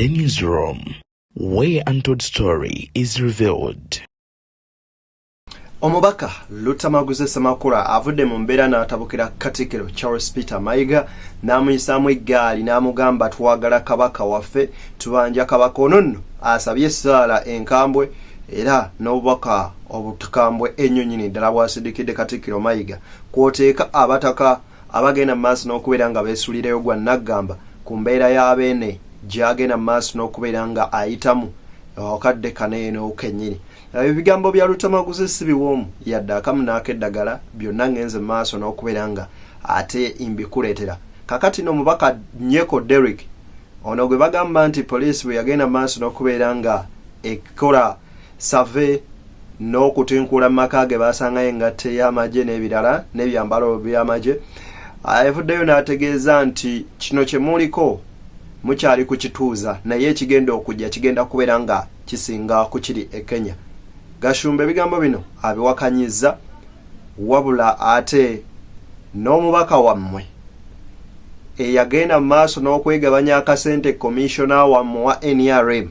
The newsroom, where untold story is revealed. Omubaka Lutamaguze Samakula avudde mu mbeera n'atabukira Katikkiro Charles Peter Mayiga n'amuyisaamu eggaali n'amugamba twagala kabaka waffe tubanja kabaka ono nno asabye essaala enkambwe era n'obubaka obutukambwe ennyo nnyini ddala bwasidikidde Katikkiro Mayiga kwoteeka abataka abagenda mu maaso n'okubeera nga beesulireyo gwa Naggamba ku mbeera y'abeene gy'agenda mu maaso n'okubeera nga ayitamu okadde kaneeno kennyini. Ebigambo bya Lutamaguze si biwoomu yadde akamu n'akeddagala byonna ngenze mu maaso n'okubeera nga ate imbikuleetera. Kakati n'omubaka Nyeko Derrick ono gwe bagamba nti poliisi bwe yagenda mu maaso n'okubeera nga ekola save n'okutinkula mu maka ge baasangayo engatte y'amagye n'ebirala n'ebyambalo by'amagye. Avuddeyo n'ategeeza nti kino kye muliko mukyali kukituuza naye ekigenda okujja kigenda kubeera nga kisinga ku kiri e Kenya. Gashumba ebigambo bino abiwakanyiza wabula ate n'omubaka wammwe eyagenda mu maaso n'okwegabanya akasente komishona wammwe wa NRM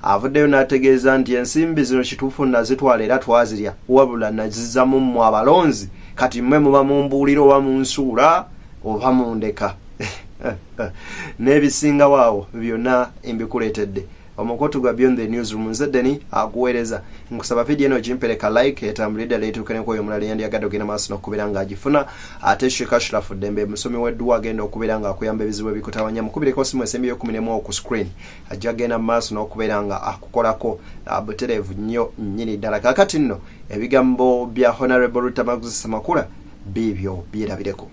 avuddeyo n'ategeeza nti ensimbi zino kituufu nazitwala era twazirya wabula nazizzamu mmwe abalonzi kati mmwe muba mu mbuuliro oba mu nsuula oba mu ndeka n'ebisinga waawo byonna embikuleetedde. Omukotu gwa Beyond the Newsroom nzeddeni akuweereza nkusaba video eno gimpereka like etambulidde leetuuke n'ekwoyo omulala yandiyagadde ogenda maaso n'okubeera ng'agifuna ate Sheikh Ashraf Dembe musomi w'edduwa agenda okubeera ng'akuyamba ebizibu ebikutawanya mukubireko simu esembi y'okuminemu ku screen ajja agenda maaso n'okubeera nga akukolako butereevu nnyo nnyini ddala. Kaakati nno ebigambo bya Honorable Lutamaguze Samakula biibyo byerabireko.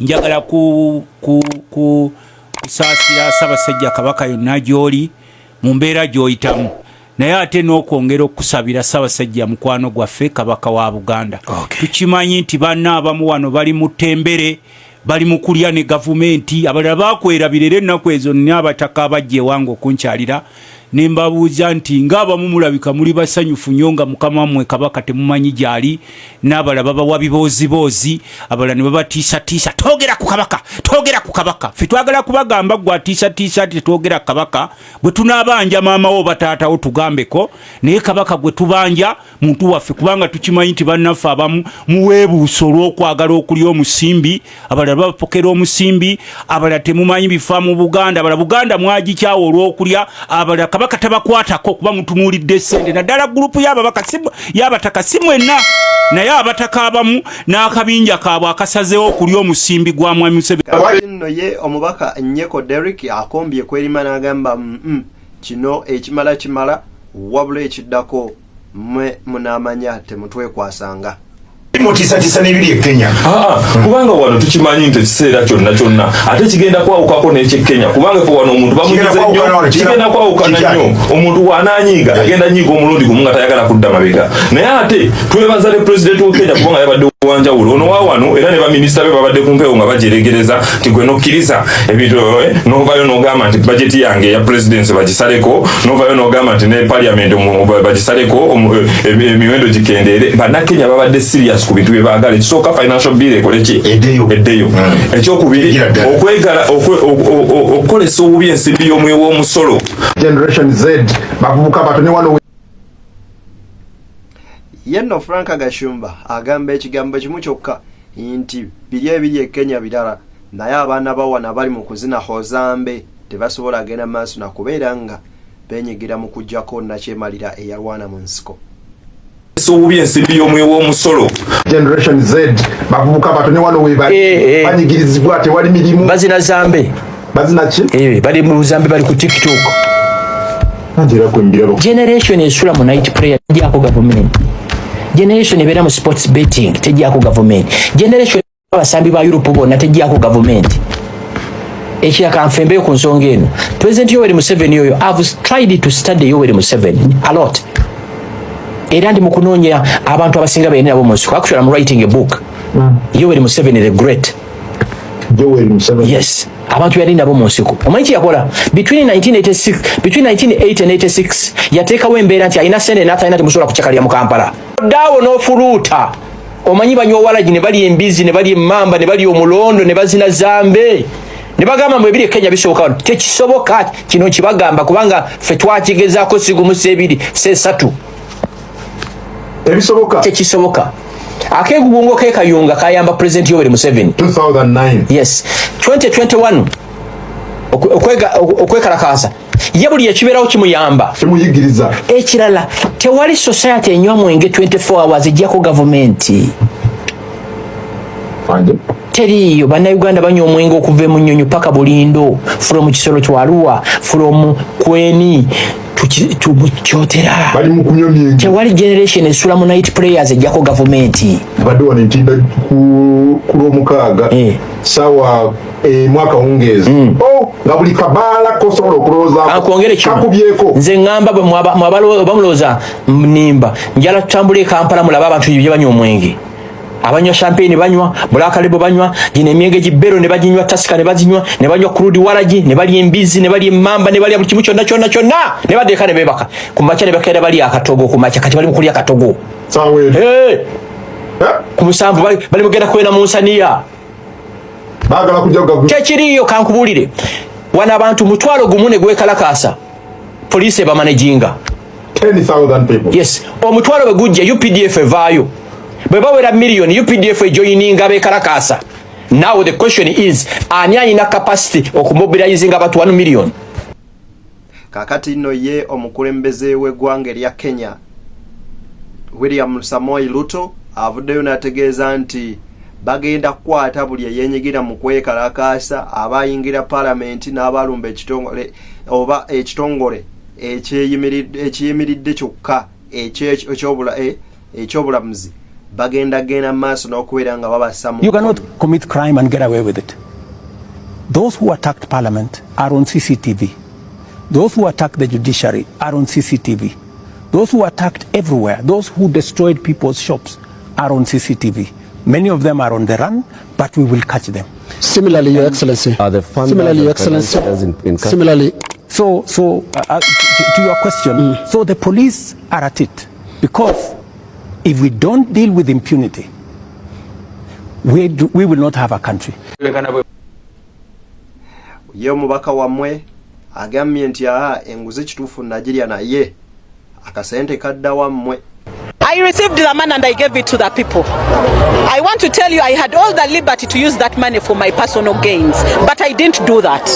Njagala kusaasira Ssaabasajja Kabaka yonna gy'oli mu mbeera gy'oyitamu naye ate n'okwongera okusabira Ssaabasajja mukwano gwaffe Kabaka wa Buganda. Tukimanyi nti banna abamu wano bali mu ttembere bali mu kulya ne gavumenti abalala bakwerabira era ennaku ezo n'abataka abajja ewange okunkyalira ne mbabuuza nti ng'abamu mulabika muli basanyufu nnyo nga mukama wammwe Kabaka temumanyi gy'ali n'abalala babawa biboozi abalala ne babatiisatiisa twogera ku Kabaka ffe twagala kubagamba gwe atiisatiisa ati tetwogera ku Kabaka bwe tunaabanja maama wo bataatawo tugambeko naye Kabaka gwe tubanja muntu waffe kubanga tukimanyi nti bannaffe abamu muweebuusa olw'okwagala okulya omusimbi abalala babapokera omusimbi abalala temumanyi bifa mu Buganda abalala Buganda mwagikyawo olw'okulya abalala Kabaka tabakwatako kuba mutunuulidde ssente naddala gurupu y'abataka si mwenna naye abataka abamu n'akabinja kaabwe akasazeewo okulya omusimbi gwa Mwami Museveni. Nno ye omubaka Nyeko Derrick akombye kwerima n'agamba kino ekimala wabula ekiddako mmwe munaamanya temutwekwasanga. Mutisa n'ebiri e Kenya. Kubanga wano tukimanyi nti ekiseera kyonna ate kigenda kwawukako n'ekye Kenya kubanga fe wano omuntu bamugize nnyo kigenda kwawukana nnyo omuntu w'anaanyiiga agenda nyiiga omulundi gumu nga tayagala kudda mabega naye ate twebaza ne pulezidenti wa Kenya kubanga yabadde wanjawulo ono waawano era ne baminisita be babadde ku mpewo nga bajeregereza nti gwe nokkiriza ebintu novayo n'ogamba nti bajeti yange eya pulezidenti bagisaleko novayo n'ogamba nti ne paliamenti bagisaleko emiwendo gikendeere bannakenya babadde serious ku bintu bye baagala ekisooka financial bill ekoleki eddeyo ekyokubiri okwegala okukolesa obubi ensimbi y'omwe w'omusolo Generation Z bavubuka batone wano yenno Frank Gashumba agamba ekigambo kimu kyokka nti biri e Kenya birala naye abaana bawana bali mu kuzina hozambe tebasobola agenda maaso na kubeera nga benyigira mu kujjako nakyemalira eyalwana mu nsiko. Obubi ensimbi y'omwe w'omusolo Generation Z bavubuka batone wano we banyigirizibwa tewali mirimu bazina zambe bazina ki bali mu zambe bali ku TikTok. Generation esula mu night prayer tejjako government. Generation ebeera mu sports betting tejjako government. Generation abasambi ba Europe bonna tejjako government. Ekiraka nfembeyo ku nsonga eno President Yoweri Museveni oyo I've tried to study Yoweri Museveni a lot. Era ndi mu kunoonya abantu abasinga beerina abo mu nsiko. Actually I'm writing a book. Yoweri Museveni the great. Yoweri Museveni. Yes. Abantu yali nabo mu nsiko. Omanyi kye yakola between 1980 and 86 yateekawo embeera nti alina sente n'atalina temusobola kucakalya mu Kampala. Daawo n'ofuluuta omanyi banywa walagi ne bali embizi ne bali emmamba ne bali omulondo ne bazina zambe ne bagamba mu ebiri Kenya bisoboka wano tekisoboka kino kibagamba kubanga ffe twakigezaako sigumu sebiri sesatu ebisoboka tekisoboka akegugungo kekayunga kayamba President Yoweri Museveni 2009 yes 2021 okwekalakasa ye buli ekiberawo kimuyamba kimuyigiriza ekirala tewali society enywa mwenge 24 hours ejjako gavumenti teriyo bannayuganda banywa omwenge okuva mu nnyonyo paka bulindo from kisolo kywaluwa from kweni kyotera bali mu kunywa myenge tewali generation esula mu night prayers ejjako gavumenti badde wano ntinda ku lwomukaaga sawa mwaka wongezi nga buli kabaala kosobola okulowooza kakubyeko nze ngamba bamulowooza nimba njala tutambula e Kampala mulaba abantu bye banywa omwenge abanywa champagne banywa black label banywa gine emyenge gibero ne baginywa tasika ne bazinywa ne banywa kurudi waragi ne bali embizi ne bali mamba ne bali buli kyonna ne badeka ne bebaka kumacha ne bakera bali akatogo kumacha kati bali mukulya akatogo sawe kumusanvu bali mugenda kwena mu nsaniya bagala kujaga kyekiriyo kankubulire wana abantu mutwalo gumune gwekalakasa police ba managing 10,000 people yes omutwalo we gujja UPDF evaayo bwebawera million UPDF joining abekalakasa. Now the question is ani alina capacity okumobilizing abantu 1 million. Kakati no ye omukulembeze w'eggwanga erya Kenya William Samoei Ruto avuddeyo n'ategeeza nti bagenda kukwata buli eyenyigira mu kwekalakasa abayingira parliament n'abalumba ekitongole oba ekitongole ekiyimiridde kyokka ekyobulamuzi bagenda gena maaso n'okubeera nga babassa mu. You cannot commit crime and get away with it. Those who attacked parliament are on CCTV. Those who attacked the judiciary are on CCTV. Those who attacked everywhere, those who destroyed people's shops are on CCTV. Many of them are on the run, but we will catch them. Similarly, Your Excellency. Similarly, Your Excellency. Similarly. So to your question, so the police are at it because if we don't deal with impunity, we will not have a country. Ye omubaka wamwe agambye nti enguzi kituufu Nigeria naye akasente kadda wamwe. I received the money and I gave it to the people. I want to tell you I had all the liberty to use that money for my personal gains, but I didn't do that.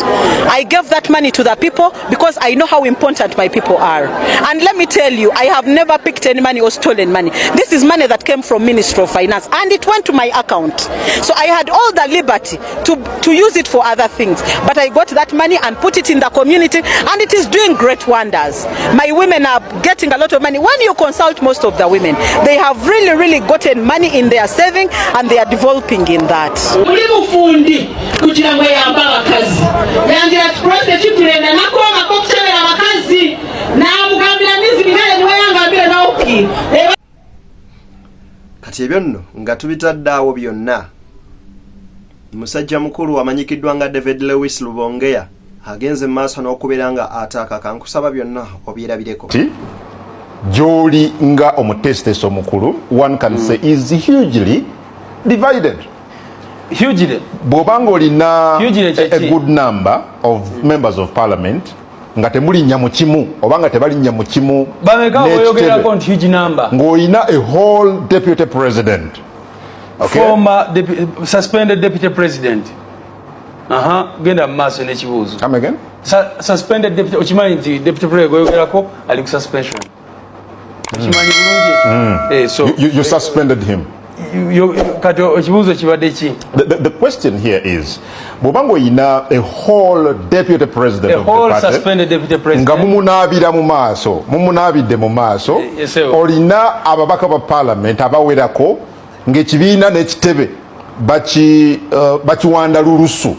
I gave that money to the people because I know how important my people are. And let me tell you, I have never picked any money or stolen money. This is money that came from Ministry of Finance and it went to my account. So I had all the liberty to use it for other things, but I got that money and put it in the community and it is doing great wonders. My women are getting a lot of money. When you consult most of the women, they have really gotten money in their saving and they are developing in that. Kati ebyo nno nga tubitadde awo byonna musajja mukulu amanyikiddwa nga David Lewis Lubongeya agenze maaso n'okubeera nga ataaka kankusaba byonna obyerabireko. Joli nga omutesiteso mukulu, one can say is hugely divided. Hugely. Bw'obanga olina a good number of members of parliament nga temulinnya mu kimu oba nga tebalinnya mu kimu ng'olina a whole deputy president, okay? Former suspended deputy president. Genda maaso n'ekibuuzo. Come again? Suspended deputy, okimanyi nti deputy president gweyogerako ali ku suspension. So you suspended him. The question here is Bobango ina a whole deputy president a of whole the party, suspended deputy president nga mumunabira mu maaso olina ababaka ba parliament abawerako ng'ekibiina n'ekitebe bakiwanda lulusu.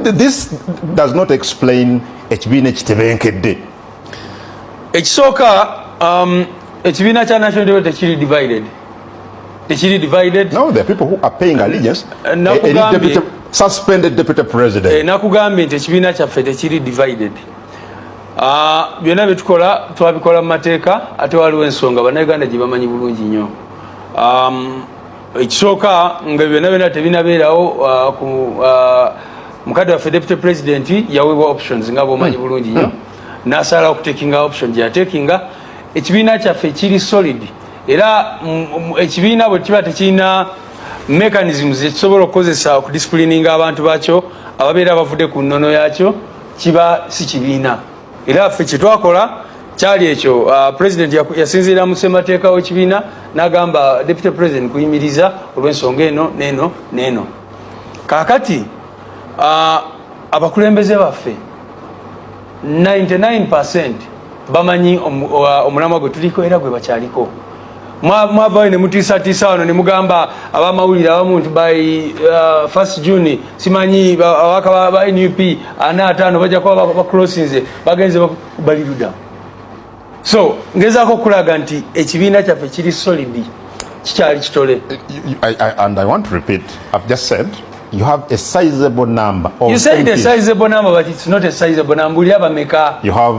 This does not explain ekibiina ekitebenkedde. Ekisooka ekibiina kya National Democratic tekiri divided. No, there are people who are paying allegiance. Suspended deputy president. Nakugambye nti ekibiina kyaffe tekiri divided. Byonna byetukola twabikola mu mateeka ate waliwo ensonga bannayuganda gye bamanyi bulungi nnyo. ekisooka nga byonna byonna tebinabeerawo mukadde waffe deputy president yaweebwa options nga bwomanyi bulungi nnyo n'asalawo okutekinga option gyeyatekinga. Ekibiina kyaffe kiri solid era ekibiina bwe kiba tekirina mechanisms ekisobola okukozesa okudisciplininga abantu baakyo ababeera bavudde ku nnono yaakyo kiba si kibiina. Era ffe kyetwakola kyali ekyo president yasinziira mu ssemateeka w'ekibiina n'agamba deputy president kuyimiriza olw'ensonga eno neeno. Kaakati abakulembeze baffe 99% bamanyi omulamwa gwe tuliko era gwe bakyaliko. Mwavayo ne mutiisatiisa wano ne mugamba abamawulire abamu nti by 1st June simanyi abaka ba NUP 45 bajja kuba bakrosinze bagenze baliruda. So ngezaako okulaga nti ekibiina kyaffe kiri solid kikyali kitole. And I want to repeat, I've just said you have a sizable number of You said MPs. a sizable number, but it's not a sizable number. You have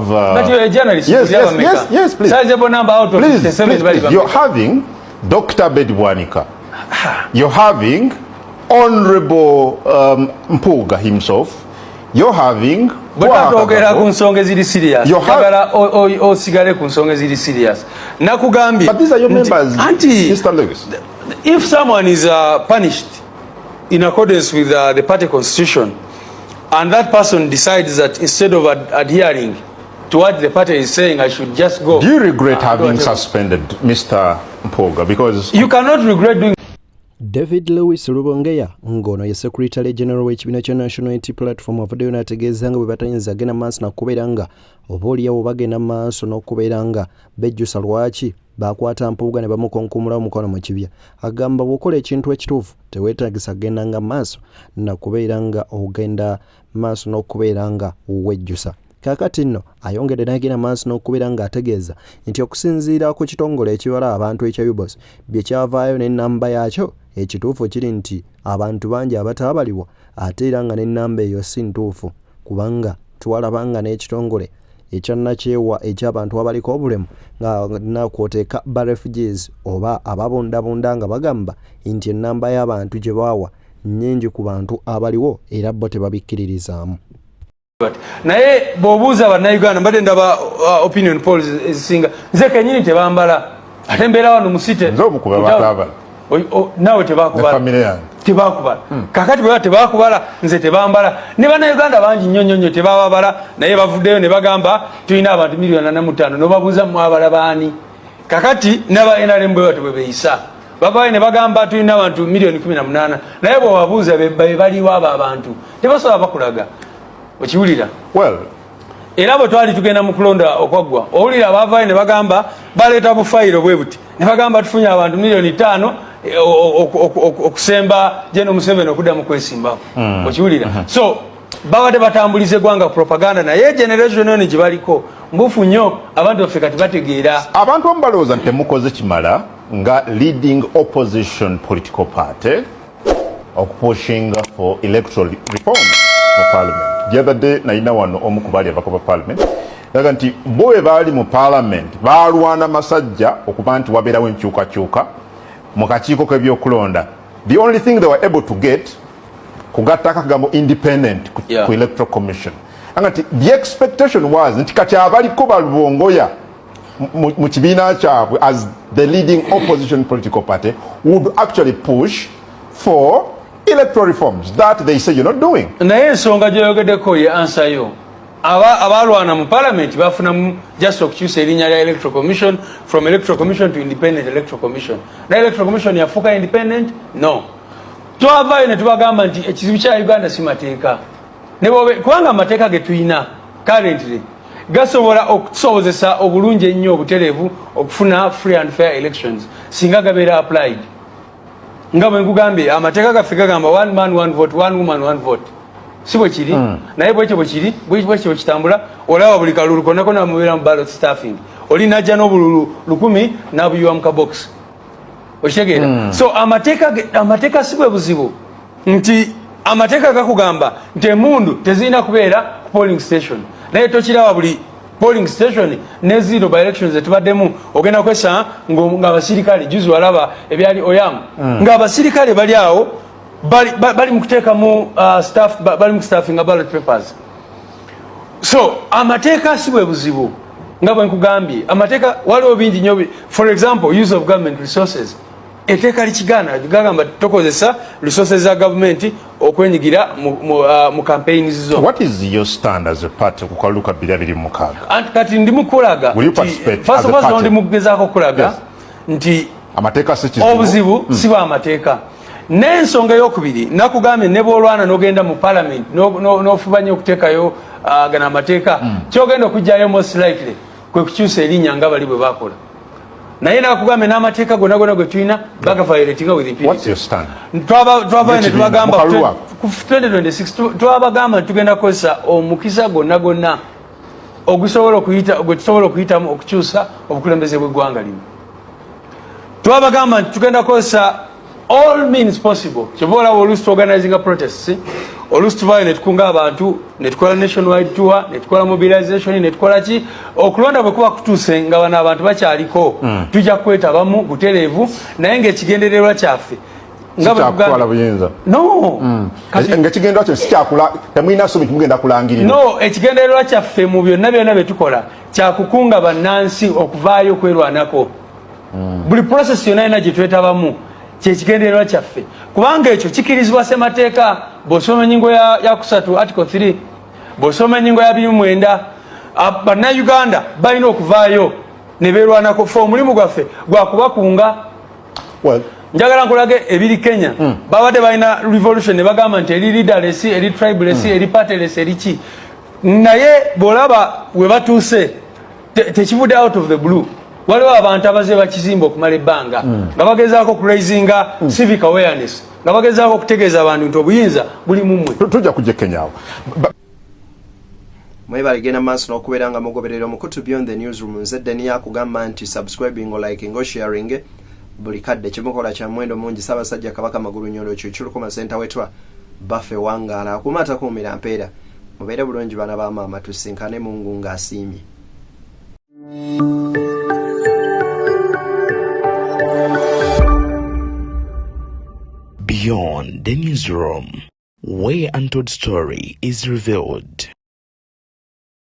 but you're a journalist. Yes, please. Sizable number out of 57. Please. You're having Dr. Betty Bwanika. You're having Honorable Mpuga himself. You're having Bwatogera ku nsonga eziri serious. Kagala osigale ku nsonga eziri serious. Nakugambye. But these are your members, Mr. Lewis. If someone is punished in accordance with the party constitution, and that person decides that instead of adhering to what the party is saying, I should just go. Do you regret having suspended Mr. Mpuga? Because you cannot regret doing. David Lewis Rubongeya ngono ye Secretary General w'ekibiina kya National Unity Platform avuddeyo n'ategeeza nga bwe batayinza agenda maaso n'okubeera nga obaoliawo bagenda maaso n'okubeera nga bejjusa lwaki bakwata Mpuuga ne bamukonkumulawo mukono mu kibya. Agamba bw'okola ekintu ekituufu teweetaagisa kugenda nga maaso nakubeera nga ogenda maaso n'okubeera nga wejjusa. Kakati nno ayongedde n'agenda maaso n'okubeera nga ategeeza nti okusinziira ku kitongole ekibala abantu ekya UBOS bye kyavaayo n'ennamba yaakyo ekituufu kiri nti abantu bangi abataabalibwa ate era nga n'ennamba eyo si ntuufu kubanga twalabanga n'ekitongole ekyannakyewa eky'abantu abaliko obulemu nga nakwoteeka ba refugees oba ababundabunda nga bagamba nti ennamba y'abantu gye baawa nnyingi ku bantu abaliwo era bo tebabikkiririzaamu. Naye bw'obuuza bannayuganda mbadde ndaba opinion polls ezisinga nze kennyini tebambala ate mbeera wano mu site nawe tebakubala kakati bwe tebakubala nze tebambala ne bannayuganda bangi nnyo tebababala naye bavuddeyo ne bagamba tulina abantu 45,000 n'obabuuza mwabala baani kakati n'aba NRM bwe batyo bwe beeyisa bavaayo ne bagamba tulina abantu 18,000,000 naye bw'obabuuza be baliwo abo abantu tebasobola bakulaga okiwulira era bwe twali tugenda mu kulonda okwaggwa owulira abavaayo ne bagamba baleeta bufayiro bwe buti ne bagamba tufunye abantu 5,000,000 okusemba General Museveni okudda mu kwesimbawo okiwulira so babadde batambuliza eggwanga propaganda naye generation eno gye baliko mbufu nnyo abantu baffe kati bategeera abantu abamu balowooza nti temukoze kimala nga leading opposition political party okupushinga for electoral reforms for parliament. The other day naina wano omu ku baali abako ba parliament yaga nti bowe baali mu parliament baalwana masajja okuba nti wabeerawo enkyukakyuka mu kakiiko k'ebyokulonda. The only thing they were able to get kugatta akagambo independent ku electoral commission. Anga nti the expectation was nti kati abaliko balubongoya mu kibiina kyabwe as the leading opposition political party would actually push for electoral reforms that they say you're not doing. Naye ensonga gyoyogeddeko ye answer yo abalwana mu parliament bafunamu just okukyusa erinnya lya electoral commission from electoral commission to independent electoral commission. Na electoral commission yafuuka independent? No. Twavaayo ne tubagamba nti ekizibu kya Uganda si mateeka kubanga amateeka ge tuyina currently gasobola okutusobozesa obulungi ennyo obutereevu okufuna free and fair elections singa gabeera applied. Nga bwe nkugambye amateeka gaffe gagamba one man one vote, one woman one vote. Si bwe kiri naye bwekyo bwe kiri bwekyo kitambula olaba buli kalulu konna mubeera mu ballot staffing oli najja n'obululu 100 n'abuyiwa mu kabox okitegeera so amateeka si bwe buzibu nti amateeka gakugamba nti emundu tezirina kubeera ku polling station naye tokiraba buli polling station ne zero by elections etubaddemu ogenda kwesa nga abasirikale juzi walaba ebyali oyamu nga abasirikale bali awo bali mu kuteeka mu staff bali mu staffinga ballot papers. So amateeka si bwe buzibu nga bwe nkugambye amateeka waliwo bingi nnyo. For example, use of government resources. Eteeka likigaana ligamba tokozesa resources za government okwenyigira mu campaigns zo. What is your stand as a party ku kaluka 2026? Kati ndi mukulaga first of all ndi mugezaako kulaga nti amateeka si kizibu obuzibu si bwa amateeka. N'ensonga ey'okubiri nakugambye ne bw'olwana n'ogenda mu parliament n'ofubanya okuteekayo gana amateeka kyogenda okujjayo most likely kwe kukyusa erinnya nga bali bwe bakola. Naye nakugambye n'amateeka gonna gwe tulina bagavayoletinga with impunity. What's your stand? Twava ne tubagamba ku 2026 twabagamba tugenda kukozesa omukisa gonna ogusobola okuyitamu okukyusa obukulembeze bw'eggwanga lino. Twabagamba tugenda kukozesa all means possible. Kyova oluusi tuorganizing a protest, oluusi tuvayo ne tukunga abantu ne tukola nationwide tour ne tukola mobilization ne tukola ki okulonda bwe kuba kutuuse nga bano abantu bakyaliko tujja kwetabamu butereevu naye ng'ekigendererwa kyaffe nga kyakukwala buyinza ng'ekigendererwa kyo si kyakula temulina somi kimugenda kulangirira ekigendererwa kyaffe mu byonna bye tukola kyakukunga bannansi okuvaayo okwerwanako buli process yonna yonna gye twetabamu kyekigendererwa kyaffe kubanga ekyo kikirizibwa ssemateeka bw'osoma ennyingo ya kusatu article 3 bw'osoma ennyingo ya 29 bannayuganda balina okuvaayo ne beerwanako fe omulimu gwaffe gwakubakunga. Njagala nkulage ebiri Kenya babadde balina revolution ne bagamba nti eri leaderless eri tribeless eri partyless eri ki naye bw'olaba we batuuse tekivudde out of the blue. Waliwo abantu abaze bakizimba okumala ebbanga nga bagezaako okuraisinga civic awareness nga bagezaako okutegeeza abantu nti obuyinza buli mumwe. Tujja kujja Kenyawo mwebale genda maaso n'okubeera nga mugoberera omukutu Beyond the Newsroom. Nzedde niyo akugamba nti subscribing o liking o sharing buli kadde kimukola kya mwendo mungi. Ssaabasajja Kabaka Magulu Nyondo kyukyuluko masenta wetwa Baffe Wangaala akumata kuumira mpeera mubeere bulungi bana ba maama tusinkane Mungu ng'asiimye. Beyond the Newsroom, where untold story is revealed.